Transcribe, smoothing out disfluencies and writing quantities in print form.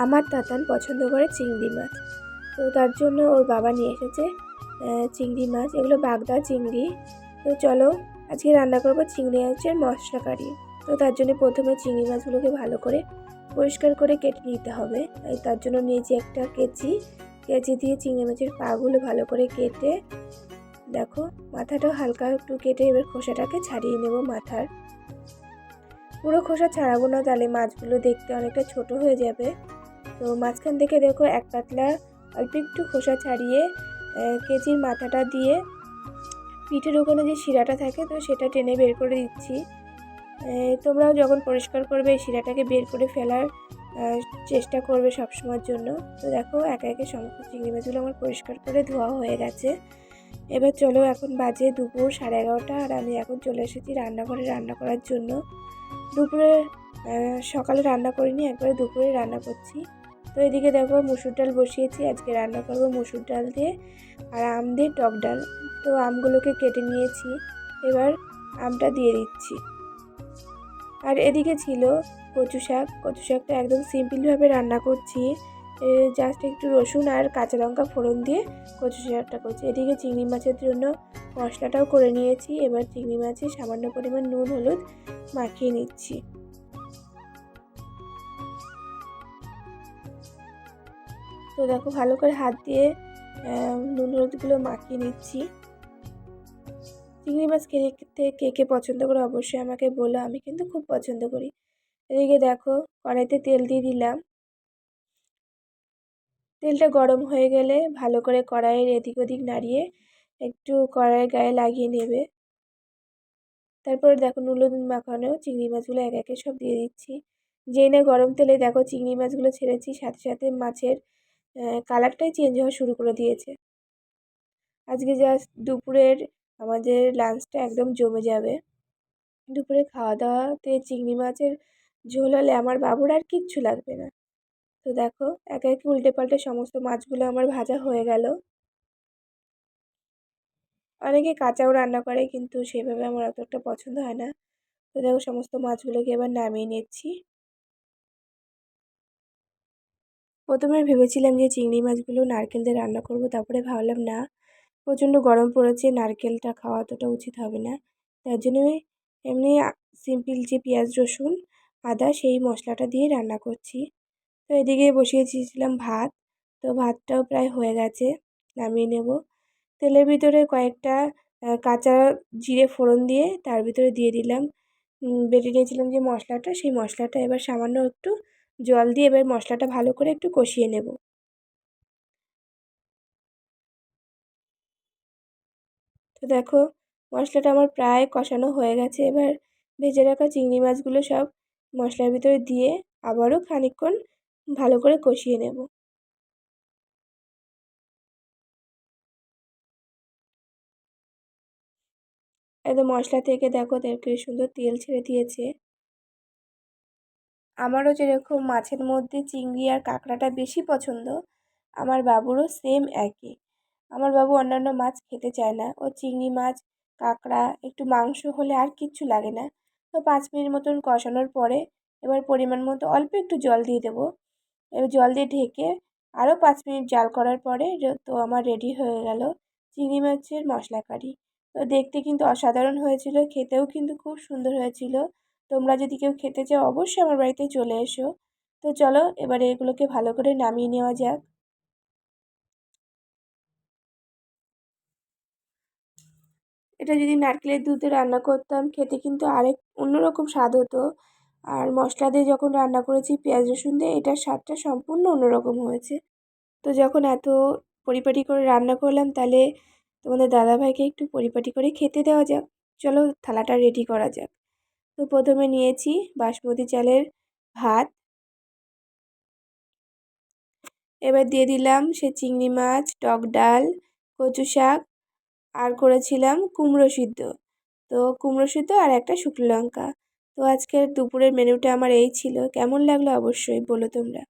আমার তাতান পছন্দ করে চিংড়ি মাছ, তো তার জন্য ওর বাবা নিয়ে এসেছে চিংড়ি মাছ। এগুলো বাগদা চিংড়ি। তো চলো আজকে রান্না করবো চিংড়ি মাছের মশলা কারি। তো তার জন্য প্রথমে চিংড়ি মাছগুলোকে ভালো করে পরিষ্কার করে কেটে নিতে হবে। তার জন্য নিয়েছি একটা কেচি দিয়ে চিংড়ি মাছের পাগুলো ভালো করে কেটে, দেখো মাথাটাও হালকা একটু কেটে এবার খোসাটাকে ছাড়িয়ে নেব। মাথার পুরো খোসা ছাড়াবো না, তাহলে মাছগুলো দেখতে অনেকটা ছোট হয়ে যাবে। তো মাঝখান থেকে দেখো এক পাতলা অল্প একটু খোসা ছাড়িয়ে কেচির মাথাটা দিয়ে পিঠের ওখানে যে শিরাটা থাকে তো সেটা টেনে বের করে দিচ্ছি। তোমরাও যখন পরিষ্কার করবে এই শিরাটাকে বের করে ফেলার চেষ্টা করবে সবসময়ের জন্য। তো দেখো একে একে সমস্ত চিংড়ি মাছগুলো আমার পরিষ্কার করে ধোয়া হয়ে গেছে। এবার চলো, এখন বাজে দুপুর 11:30 আর আমি এখন চলে এসেছি রান্নাঘরে রান্না করার জন্য। দুপুরে সকালে রান্না করিনি, একবারে দুপুরে রান্না করছি। তো এদিকে দেখো মুসুর ডাল বসিয়েছি, আজকে রান্না করবো মুসুর ডাল দিয়ে আর আম দিয়ে টক ডাল। তো আমগুলোকে কেটে নিয়েছি, এবার আমটা দিয়ে দিচ্ছি। আর এদিকে ছিল কচু শাকটা একদম সিম্পলভাবে রান্না করছি, জাস্ট একটু রসুন আর কাঁচা লঙ্কা ফোড়ন দিয়ে কচু শাকটা করছি। এদিকে চিংড়ি মাছের জন্য মশলাটাও করে নিয়েছি, এবার চিংড়ি মাছে সামান্য পরিমাণ নুন হলুদ মাখিয়ে নিচ্ছি। তো দেখো ভালো করে হাত দিয়ে নুন হলুদগুলো মাখিয়ে নিচ্ছি। চিংড়ি মাছ খেতে কে কে পছন্দ করে অবশ্যই আমাকে বলো, আমি কিন্তু খুব পছন্দ করি। এদিকে দেখো কড়াইতে তেল দিয়ে দিলাম, তেলটা গরম হয়ে গেলে ভালো করে কড়াইয়ের এদিক ওদিক নাড়িয়ে একটু কড়াইয়ের গায়ে লাগিয়ে নেবে। তারপর দেখো নুন হলুদ মাখানো চিংড়ি মাছগুলো একে একে সব দিয়ে দিচ্ছি। যেই না গরম তেলে দেখো চিংড়ি মাছগুলো ছেড়েছি, সাথে সাথে মাছের কালারটাই চেঞ্জ হওয়া শুরু করে দিয়েছে। আজকে জাস্ট দুপুরের আমাদের লাঞ্চটা একদম জমে যাবে। দুপুরে খাওয়া দাওয়াতে চিংড়ি মাছের ঝোল হলে আমার বাবুর আর কিচ্ছু লাগবে না। তো দেখো একে একে উল্টে পাল্টে সমস্ত মাছগুলো আমার ভাজা হয়ে গেল। অনেকে কাঁচাও রান্না করে, কিন্তু সেভাবে আমার অত একটা পছন্দ হয় না। তো দেখো সমস্ত মাছগুলোকে এবার নামিয়ে নিচ্ছি। প্রথমে ভেবেছিলাম যে চিংড়ি মাছগুলো নারকেল দিয়ে রান্না করব, তারপরে ভাবলাম না, প্রচণ্ড গরম পড়েছে, নারকেলটা খাওয়া অতটা উচিত হবে না। তার জন্য এমনি সিম্পল যে পেঁয়াজ রসুন আদা সেই মশলাটা দিয়ে রান্না করছি। তো এদিকে বসিয়েছিলাম ভাত, তো ভাতটাও প্রায় হয়ে গেছে, নামিয়ে নেব। তেলের ভিতরে কয়েকটা কাঁচা জিরে ফোড়ন দিয়ে তার ভিতরে দিয়ে দিলাম বেটে নিয়েছিলাম যে মশলাটা, সেই মশলাটা এবার সামান্য একটু জল দিয়ে এবার মশলাটা ভালো করে একটু কষিয়ে নেব। তো দেখো মশলাটা আমার প্রায় কষানো হয়ে গেছে, এবার ভেজে রাখা চিংড়ি মাছগুলো সব মশলার ভিতরে দিয়ে আবারও খানিকক্ষণ ভালো করে কষিয়ে নেব। একদম মশলা থেকে দেখো দেখে সুন্দর তেল ছেড়ে দিয়েছে। আমারও যেরকম মাছের মধ্যে চিংড়ি আর কাঁকড়াটা বেশি পছন্দ, আমার বাবুরও সেম একই। আমার বাবু অন্যান্য মাছ খেতে চায় না, ও চিংড়ি মাছ কাঁকড়া একটু মাংস হলে আর কিচ্ছু লাগে না। তো 5 মিনিট মতন কষানোর পরে এবার পরিমাণ মতো অল্প একটু জল দিয়ে দেবো। এবার জল দিয়ে ঢেকে আরও 5 মিনিট জাল করার পরে তো আমার রেডি হয়ে গেল চিংড়ি মাছের মশলা কারি। তো দেখতে কিন্তু অসাধারণ হয়েছিল, খেতেও কিন্তু খুব সুন্দর হয়েছিল। তোমরা যদি কেউ খেতে চাও অবশ্যই আমার বাড়িতে চলে এসো। তো চলো এবারে এগুলোকে ভালো করে নামিয়ে নেওয়া যাক। এটা যদি নারকেলের দুধে রান্না করতাম খেতে কিন্তু আরেক অন্যরকম স্বাদ হতো। আর মশলা দিয়ে যখন রান্না করেছি পেঁয়াজ রসুন দিয়ে, এটার স্বাদটা সম্পূর্ণ অন্যরকম হয়েছে। তো যখন এত পরিপাটি করে রান্না করলাম, তাহলে তোমাদের দাদাভাইকে একটু পরিপাটি করে খেতে দেওয়া যাক। চলো থালাটা রেডি করা যাক। তো প্রথমে নিয়েছি বাসমতি চালের ভাত, এবার দিয়ে দিলাম সে চিংড়ি মাছ, টক ডাল, কচু শাক, আর করেছিলাম কুমড়ো সিদ্ধ। তো কুমড়ো সিদ্ধ আর একটা শুকনো লঙ্কা। তো আজকের দুপুরের মেনুটা আমার এই ছিল। কেমন লাগলো অবশ্যই বলো তোমরা।